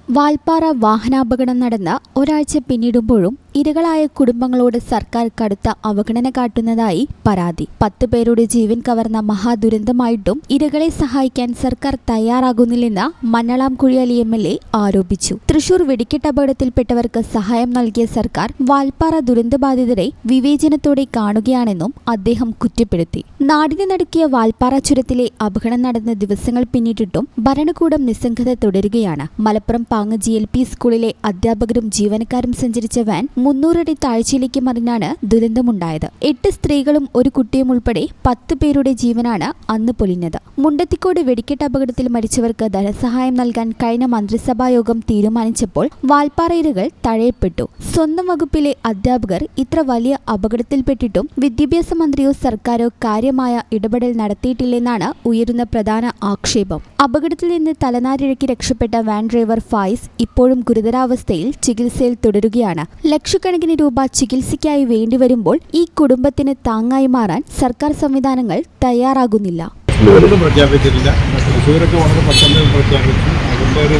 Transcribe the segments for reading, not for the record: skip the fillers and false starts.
വാൽപ്പാറ വാഹനാപകടം നടന്ന് ഒരാഴ്ച പിന്നിടുമ്പോഴും ഇരകളായ കുടുംബങ്ങളോട് സർക്കാർ കടുത്ത അവഗണന കാട്ടുന്നതായി പരാതി. 10 പേരുടെ ജീവൻ കവർന്ന മഹാദുരന്തമായിട്ടും ഇരകളെ സഹായിക്കാൻ സർക്കാർ തയ്യാറാകുന്നില്ലെന്ന് മന്നളാം കുഴിയാലി MLA ആരോപിച്ചു. തൃശൂർ വെടിക്കെട്ടപകടത്തിൽപ്പെട്ടവർക്ക് സഹായം നൽകിയ സർക്കാർ വാൽപ്പാറ ദുരന്തബാധിതരെ വിവേചനത്തോടെ കാണുകയാണെന്നും അദ്ദേഹം കുറ്റപ്പെടുത്തി. നാടിനെ നടുക്കിയ വാൽപ്പാറ ചുരത്തിലെ അപകടം നടന്ന ദിവസങ്ങൾ പിന്നിട്ടിട്ടും ഭരണകൂടം നിസ്സംഗത തുടരുകയാണ്. മലപ്പുറം പാങ്ങ് GLP സ്കൂളിലെ അധ്യാപകരും ജീവനക്കാരും സഞ്ചരിച്ച വാൻ 300 അടി താഴ്ചയിലേക്ക് മറിഞ്ഞാണ് ദുരന്തമുണ്ടായത്. 8 സ്ത്രീകളും ഒരു കുട്ടിയും ഉൾപ്പെടെ 10 പേരുടെ ജീവനാണ് അന്ന് പൊലിഞ്ഞത്. മുണ്ടത്തിക്കോട് വെടിക്കെട്ട് അപകടത്തിൽ മരിച്ചവർക്ക് ധനസഹായം നൽകാൻ കഴിഞ്ഞ മന്ത്രിസഭായോഗം തീരുമാനിച്ചപ്പോൾ വാൽപ്പാറ ഇരകൾ തഴയപ്പെട്ടു. സ്വന്തം വകുപ്പിലെ അധ്യാപകർ ഇത്ര വലിയ അപകടത്തിൽപ്പെട്ടിട്ടും വിദ്യാഭ്യാസ മന്ത്രിയോ സർക്കാരോ കാര്യമായ ഇടപെടൽ നടത്തിയിട്ടില്ലെന്നാണ് ഉയരുന്ന പ്രധാന ആക്ഷേപം. അപകടത്തിൽ നിന്ന് തലനാരിഴയ്ക്ക് രക്ഷപ്പെട്ട വാൻ ഡ്രൈവർ ഫായിസ് ഇപ്പോഴും ഗുരുതരാവസ്ഥയിൽ ചികിത്സയിൽ തുടരുകയാണ്. ലക്ഷക്കണക്കിന് രൂപ ചികിത്സയ്ക്കായി വേണ്ടിവരുമ്പോൾ ഈ കുടുംബത്തിന് താങ്ങായി മാറാൻ സർക്കാർ സംവിധാനങ്ങൾ തയ്യാറാകുന്നില്ല. പ്രഖ്യാപിച്ചിട്ടില്ല. തൃശ്ശൂരൊക്കെ വളരെ പെട്ടെന്ന് പ്രഖ്യാപിച്ചു. അതിൻ്റെ ഒരു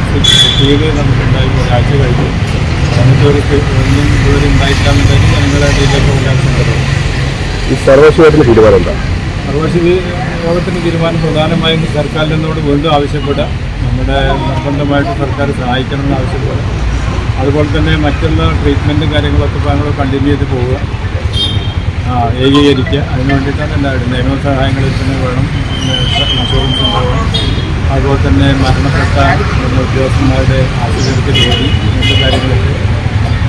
ഫീല് നമുക്കുണ്ടായി. ഒരാഴ്ച കഴിഞ്ഞു നമുക്കൊരു ഒന്നും ഇതുവരെ ഉണ്ടായിട്ടാണെന്നുണ്ടെങ്കിൽ ഞങ്ങളുടെ ഇടയിലൊക്കെ ഉണ്ടാകുന്നുണ്ടല്ലോ. ഈ സർവശിവത്തിന് തീരുമാനം എന്താ? സർവശിവ യോഗത്തിൻ്റെ തീരുമാനം പ്രധാനമായും സർക്കാരിൽ നിന്നോട് വീണ്ടും ആവശ്യപ്പെടുക, നമ്മുടെ നിർബന്ധമായിട്ട് സർക്കാർ സഹായിക്കണമെന്ന് ആവശ്യപ്പെടുക. അതുപോലെ തന്നെ മറ്റുള്ള ട്രീറ്റ്മെൻറ്റും കാര്യങ്ങളൊക്കെ ഞങ്ങൾ കണ്ടിന്യൂ ചെയ്ത് പോവുക, ഏകീകരിക്കുക. അതിന് വേണ്ടിയിട്ടാണ് എല്ലാവരും നിയമസഹായങ്ങളിൽ തന്നെ വേണം, ഇൻഷുറൻസ് ഉണ്ടാവണം. അതുപോലെ തന്നെ മരണപ്പെട്ട ഉദ്യോഗസ്ഥന്മാരുടെ ആശുപത്രിക്ക് ജോലി ഇങ്ങനത്തെ കാര്യങ്ങളൊക്കെ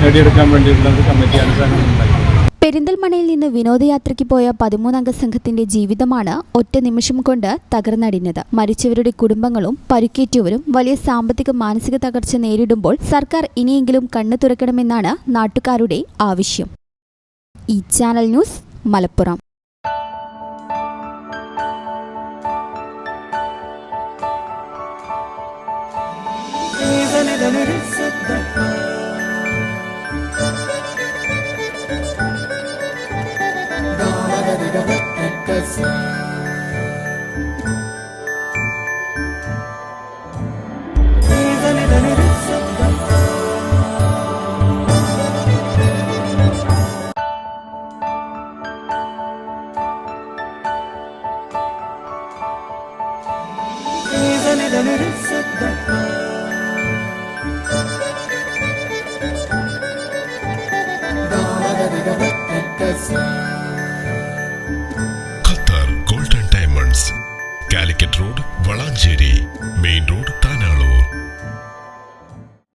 നേടിയെടുക്കാൻ വേണ്ടിയിട്ടുള്ള ഒരു കമ്മിറ്റി അനുസരണം ഉണ്ടാക്കി. പെരിന്തൽമണ്ണയിൽ നിന്ന് വിനോദയാത്രയ്ക്ക് പോയ 13 അംഗ സംഘത്തിന്റെ ജീവിതമാണ് ഒറ്റ നിമിഷം കൊണ്ട് തകർന്നടിഞ്ഞത്. മരിച്ചവരുടെ കുടുംബങ്ങളും പരിക്കേറ്റവരും വലിയ സാമ്പത്തിക മാനസിക തകർച്ച നേരിടുമ്പോൾ സർക്കാർ ഇനിയെങ്കിലും കണ്ണു തുറക്കണമെന്നാണ് നാട്ടുകാരുടെ ആവശ്യം. ഈ ചാനൽ ന്യൂസ് മലപ്പുറം.